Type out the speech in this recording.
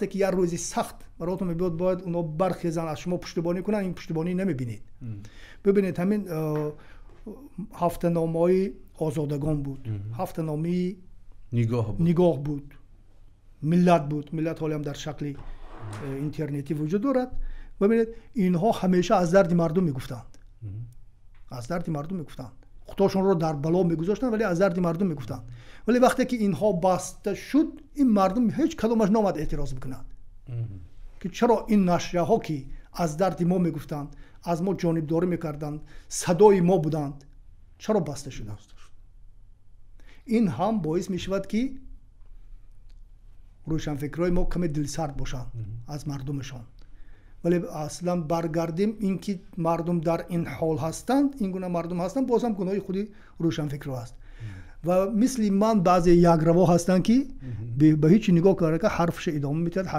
که یه روزی سخت براتون میاد باید اونا برخیزن از شما پشتیبانی کنن، این پشتیبانی نمیبینید. ببینید همین هفته نامه‌های آزادگان بود، هفته نامه نگاه بود، ملت حالی هم در شکل اینترنتی وجود دارد. ببینید اینها همیشه از درد مردم میگفتند، از درد مردم میگفتند، خودشون رو در بلا میگذاشتن ولی از درد مردم میگفتند. ولی وقتی که اینها بسته شد این مردم هیچ کدومش نامد اعتراض بکنند که چرا این نشریه ها که از درد ما میگفتند، از ما جانبداری میکردند، صدای ما بودند، چرا بسته شدند؟ این هم باعث میشود که روشنفکرای ما کمی دلسرد باشند از مردمشان. ولی اصلا برگردیم اینکه مردم در این حال هستند، این گونه مردم هستند، باز هم گناه خودی روشنفکرها است. و مثل من بعضی یک روا هستند که به هیچ نگاه کاره که حرفش ادامه میتد.